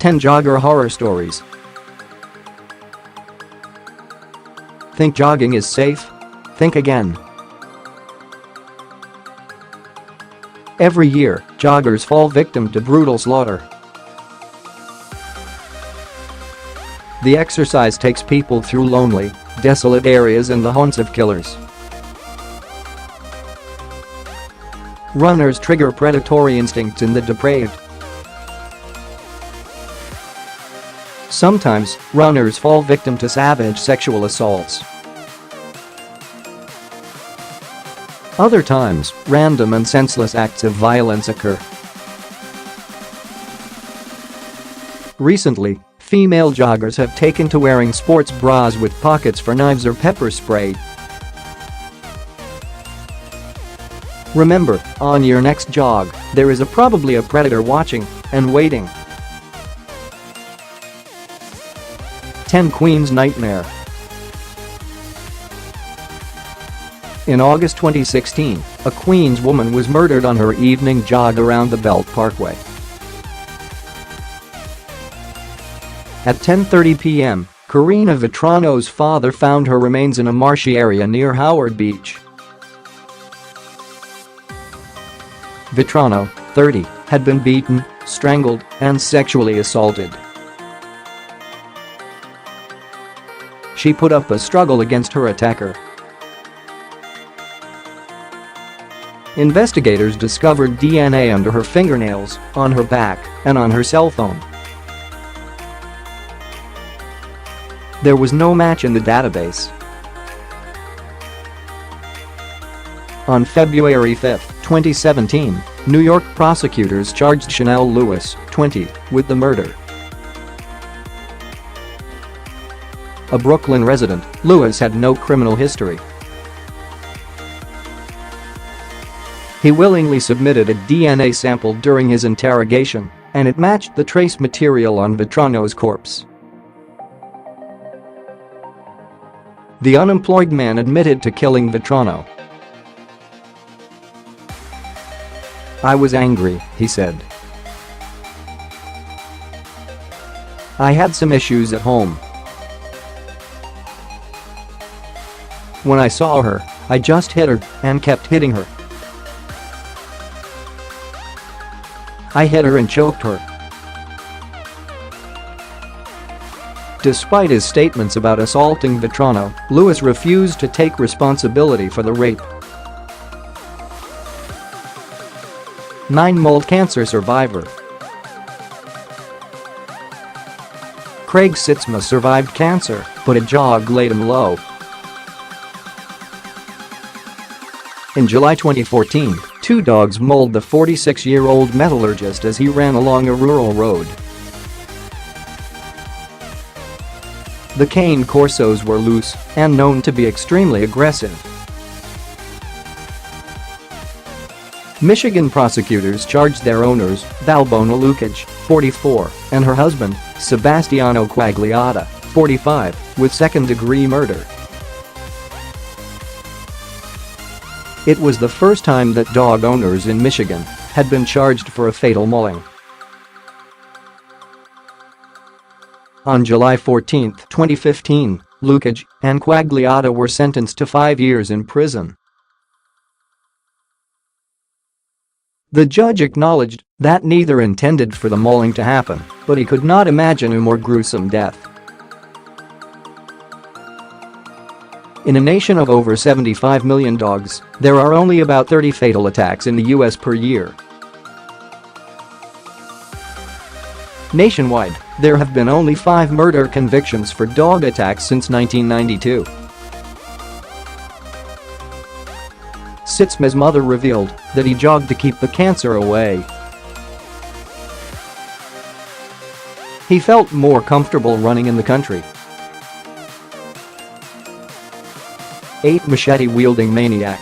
10 jogger horror stories. Think jogging is safe? Think again. Every year, joggers fall victim to brutal slaughter. The exercise takes people through lonely, desolate areas and the haunts of killers. Runners trigger predatory instincts in the depraved. Sometimes, runners fall victim to savage sexual assaults. Other times, random and senseless acts of violence occur. Recently, female joggers have taken to wearing sports bras with pockets for knives or pepper spray. Remember, on your next jog, there is probably a predator watching and waiting. 10 Queen's Nightmare. In August 2016, a Queens woman was murdered on her evening jog around the Belt Parkway. At 10:30 p.m., Karina Vetrano's father found her remains in a marshy area near Howard Beach. Vetrano, 30, had been beaten, strangled, and sexually assaulted. She put up a struggle against her attacker. Investigators discovered DNA under her fingernails, on her back, and on her cell phone. There was no match in the database. On February 5, 2017, New York prosecutors charged Chanel Lewis, 20, with the murder. A Brooklyn resident, Lewis had no criminal history. He willingly submitted a DNA sample during his interrogation, and it matched the trace material on Vetrano's corpse. The unemployed man admitted to killing Vetrano. "I was angry," he said. "I had some issues at home. When I saw her, I just hit her and kept hitting her. I hit her and choked her." Despite his statements about assaulting Vetrano, Lewis refused to take responsibility for the rape. 9 mold cancer survivor. Craig Sitzma survived cancer, but a jog laid him low. In July 2014, 2 dogs mauled the 46-year-old metallurgist as he ran along a rural road. The cane corsos were loose and known to be extremely aggressive. Michigan prosecutors charged their owners, Valbona Lukic, 44, and her husband, Sebastiano Quagliata, 45, with second-degree murder. It was the first time that dog owners in Michigan had been charged for a fatal mauling. On July 14, 2015, Lukic and Quagliata were sentenced to 5 years in prison. The judge acknowledged that neither intended for the mauling to happen, but he could not imagine a more gruesome death. In a nation of over 75 million dogs, there are only about 30 fatal attacks in the US per year. Nationwide, there have been only 5 murder convictions for dog attacks since 1992. Sitzma's mother revealed that he jogged to keep the cancer away. He felt more comfortable running in the country. 8 Machete-Wielding maniac.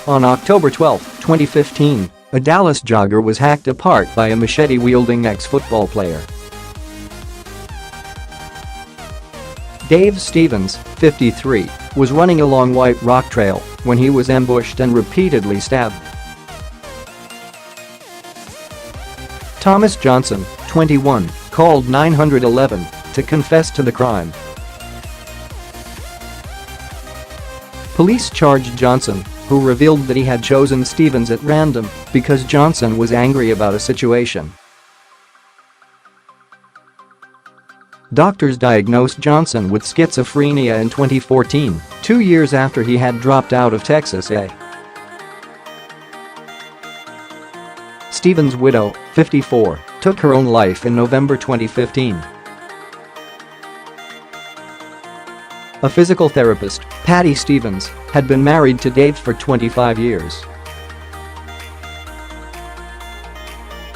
On October 12, 2015, a Dallas jogger was hacked apart by a machete-wielding ex-football player. Dave Stevens, 53, was running along White Rock Trail when he was ambushed and repeatedly stabbed. Thomas Johnson, 21, called 911 to confess to the crime. Police charged Johnson, who revealed that he had chosen Stevens at random because Johnson was angry about a situation. Doctors diagnosed Johnson with schizophrenia in 2014, 2 years after he had dropped out of Texas A. Stevens' widow, 54, took her own life in November 2015. A physical therapist, Patty Stevens, had been married to Dave for 25 years.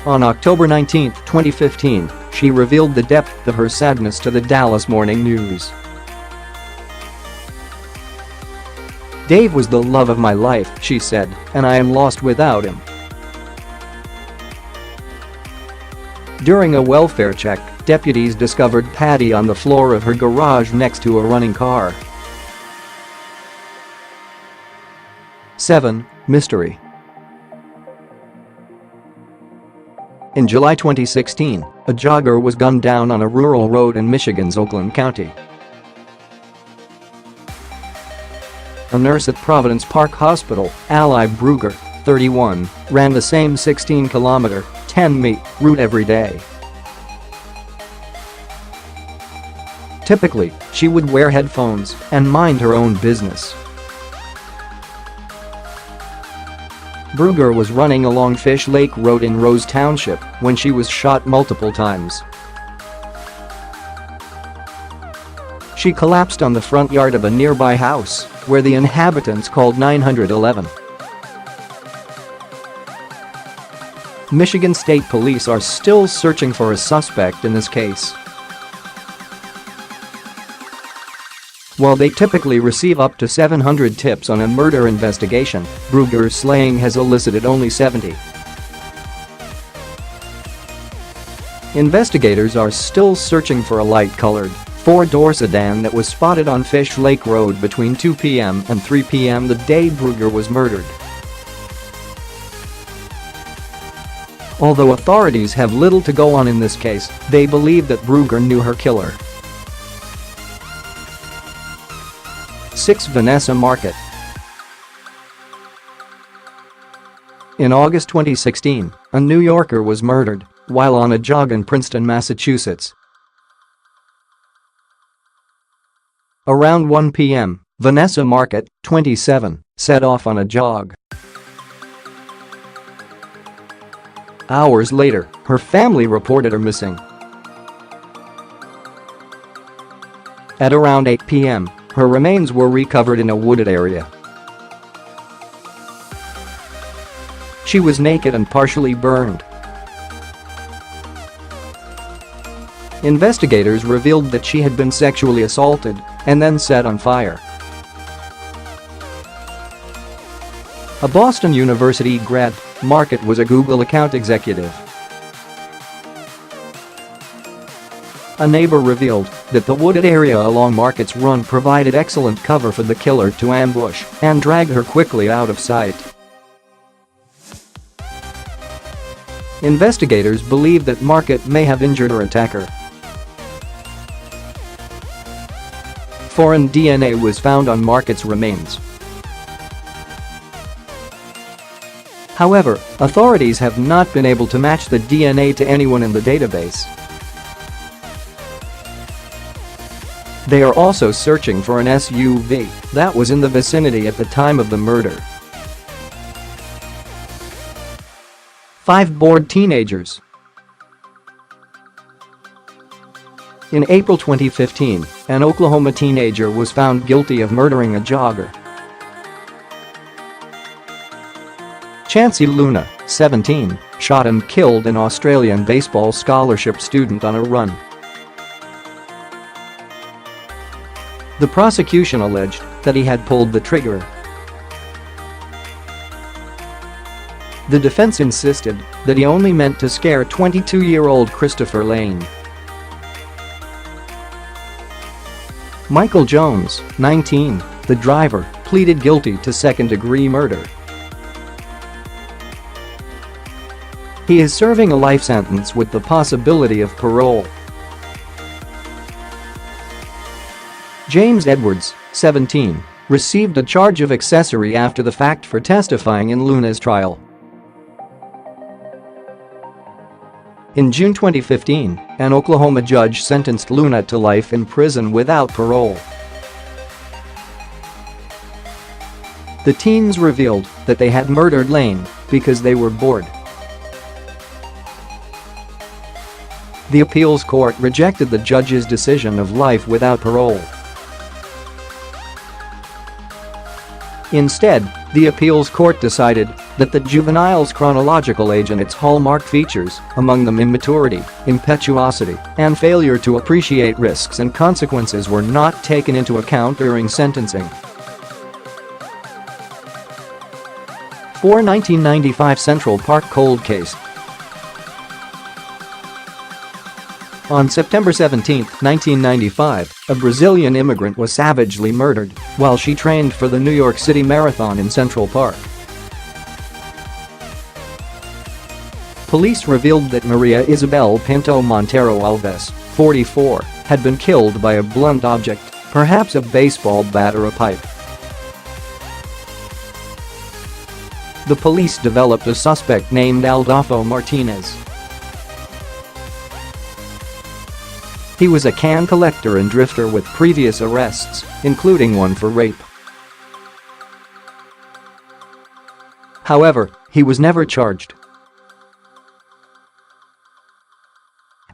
On October 19, 2015, she revealed the depth of her sadness to the Dallas Morning News. "Dave was the love of my life," she said, "and I am lost without him." During a welfare check, deputies discovered Patty on the floor of her garage next to a running car. 7. Mystery. In July 2016, a jogger was gunned down on a rural road in Michigan's Oakland County. A nurse at Providence Park Hospital, Ally Brugger, 31, ran the same 16-kilometer, 10-mi route every day. Typically, she would wear headphones and mind her own business. Brugger was running along Fish Lake Road in Rose Township when she was shot multiple times. She collapsed on the front yard of a nearby house, where the inhabitants called 911. Michigan State Police are still searching for a suspect in this case. While they typically receive up to 700 tips on a murder investigation, Brugger's slaying has elicited only 70. Investigators are still searching for a light-colored, four-door sedan that was spotted on Fish Lake Road between 2 p.m. and 3 p.m. the day Brugger was murdered. Although authorities have little to go on in this case, they believe that Brugger knew her killer. 6. Vanessa Market. In August 2016, a New Yorker was murdered while on a jog in Princeton, Massachusetts. Around 1 p.m., Vanessa Market, 27, set off on a jog. Hours later, her family reported her missing. At around 8 p.m., her remains were recovered in a wooded area. She was naked and partially burned. Investigators revealed that she had been sexually assaulted and then set on fire. A Boston University grad, Market was a Google account executive. A neighbor revealed that the wooded area along Market's Run provided excellent cover for the killer to ambush and drag her quickly out of sight. Investigators believe that Market may have injured her attacker. Foreign DNA was found on Market's remains. However, authorities have not been able to match the DNA to anyone in the database. They are also searching for an SUV that was in the vicinity at the time of the murder. 5 bored teenagers. In April 2015, an Oklahoma teenager was found guilty of murdering a jogger. Chancey Luna, 17, shot and killed an Australian baseball scholarship student on a run. The prosecution alleged that he had pulled the trigger. The defense insisted that he only meant to scare 22-year-old Christopher Lane. Michael Jones, 19, the driver, pleaded guilty to second-degree murder. He is serving a life sentence with the possibility of parole. James Edwards, 17, received a charge of accessory after the fact for testifying in Luna's trial. In June 2015, an Oklahoma judge sentenced Luna to life in prison without parole. The teens revealed that they had murdered Lane because they were bored. The appeals court rejected the judge's decision of life without parole. Instead, the appeals court decided that the juvenile's chronological age and its hallmark features, among them immaturity, impetuosity, and failure to appreciate risks and consequences, were not taken into account during sentencing. For 1995 Central Park cold case. On September 17, 1995, a Brazilian immigrant was savagely murdered while she trained for the New York City Marathon in Central Park. Police revealed that Maria Isabel Pinto Montero Alves, 44, had been killed by a blunt object, perhaps a baseball bat or a pipe. The police developed a suspect named Adolfo Martinez. He was a can collector and drifter with previous arrests, including one for rape. However, he was never charged.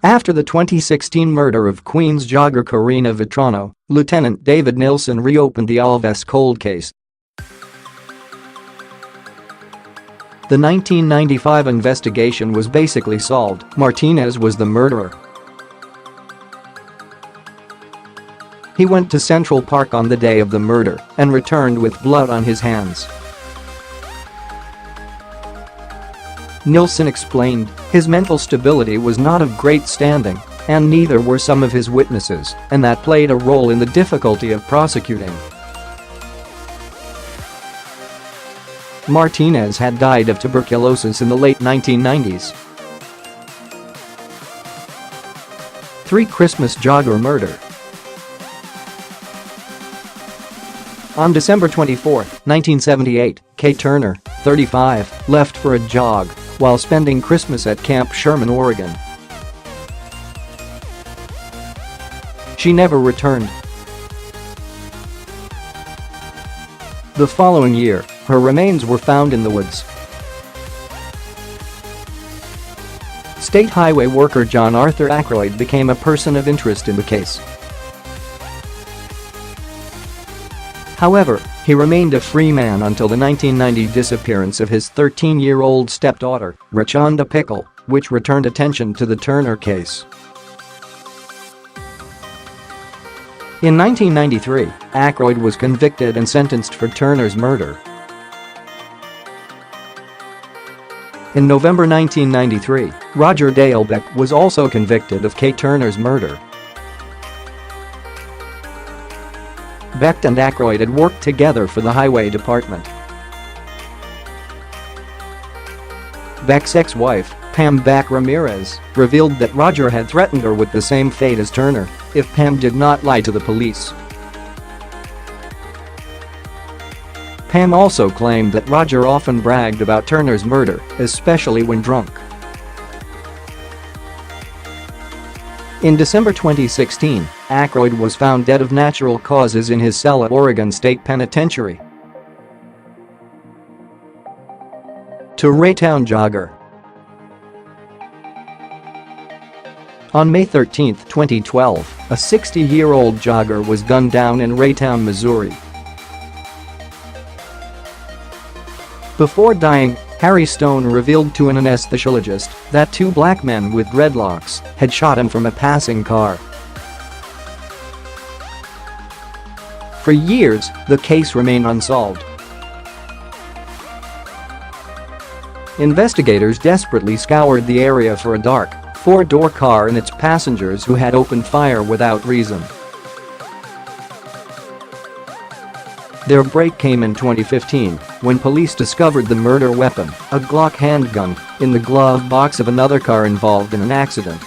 After the 2016 murder of Queens jogger Karina Vetrano, Lieutenant David Nilsson reopened the Alves cold case. The 1995 investigation was basically solved. Martinez was the murderer. He went to Central Park on the day of the murder and returned with blood on his hands. Nilsson explained his mental stability was not of great standing, and neither were some of his witnesses, and that played a role in the difficulty of prosecuting. Martinez had died of tuberculosis in the late 1990s. 3 Christmas jogger murder. On December 24, 1978, Kay Turner, 35, left for a jog while spending Christmas at Camp Sherman, Oregon. She never returned. The following year, her remains were found in the woods. State highway worker John Arthur Ackroyd became a person of interest in the case. However, he remained a free man until the 1990 disappearance of his 13-year-old stepdaughter, Rachonda Pickle, which returned attention to the Turner case. In 1993, Ackroyd was convicted and sentenced for Turner's murder. In November 1993, Roger Dalebeck was also convicted of Kay Turner's murder. Beck and Ackroyd had worked together for the Highway Department. Beck's ex-wife, Pam Beck Ramirez, revealed that Roger had threatened her with the same fate as Turner if Pam did not lie to the police. Pam also claimed that Roger often bragged about Turner's murder, especially when drunk. In December 2016, Ackroyd was found dead of natural causes in his cell at Oregon State Penitentiary. To Raytown jogger. On May 13, 2012, a 60-year-old jogger was gunned down in Raytown, Missouri. Before dying, Harry Stone revealed to an anesthesiologist that 2 black men with dreadlocks had shot him from a passing car. For years, the case remained unsolved. Investigators desperately scoured the area for a dark, 4-door car and its passengers who had opened fire without reason. Their break came in 2015 when police discovered the murder weapon, a Glock handgun, in the glove box of another car involved in an accident.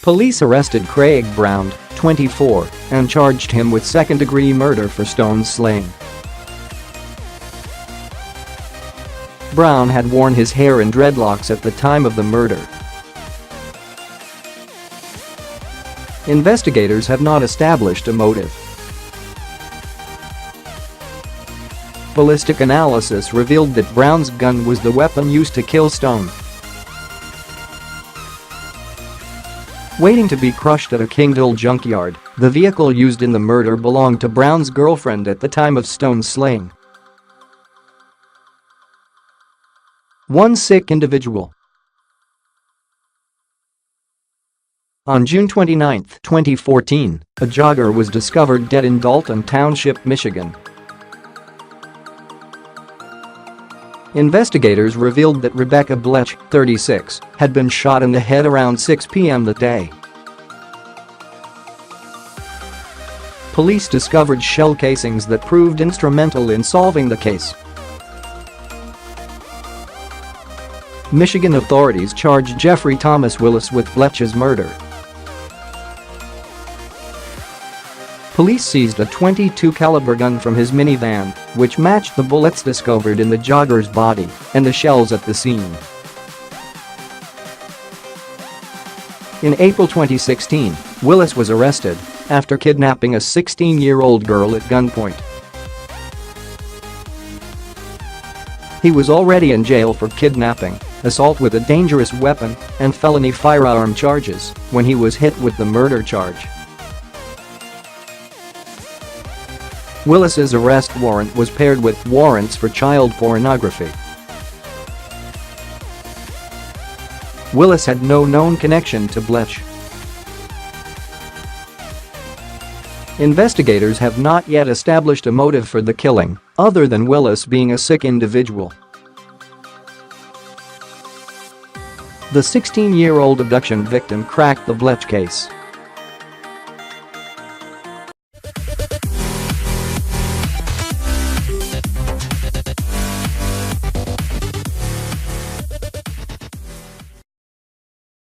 Police arrested Craig Brown, 24, and charged him with second-degree murder for stone slaying. Brown had worn his hair in dreadlocks at the time of the murder. Investigators have not established a motive. Ballistic analysis revealed that Brown's gun was the weapon used to kill Stone. Waiting to be crushed at a Kingdale junkyard, the vehicle used in the murder belonged to Brown's girlfriend at the time of Stone's slaying. One sick individual. On June 29, 2014, a jogger was discovered dead in Dalton Township, Michigan. Investigators revealed that Rebecca Blech, 36, had been shot in the head around 6 p.m. that day. Police discovered shell casings that proved instrumental in solving the case. Michigan authorities charged Jeffrey Thomas Willis with Blech's murder. Police seized a .22 caliber gun from his minivan, which matched the bullets discovered in the jogger's body and the shells at the scene. In April 2016, Willis was arrested after kidnapping a 16-year-old girl at gunpoint. He was already in jail for kidnapping, assault with a dangerous weapon, and felony firearm charges when he was hit with the murder charge. Willis's arrest warrant was paired with warrants for child pornography. Willis had no known connection to Blech. Investigators have not yet established a motive for the killing, other than Willis being a sick individual. The 16-year-old abduction victim cracked the Blech case.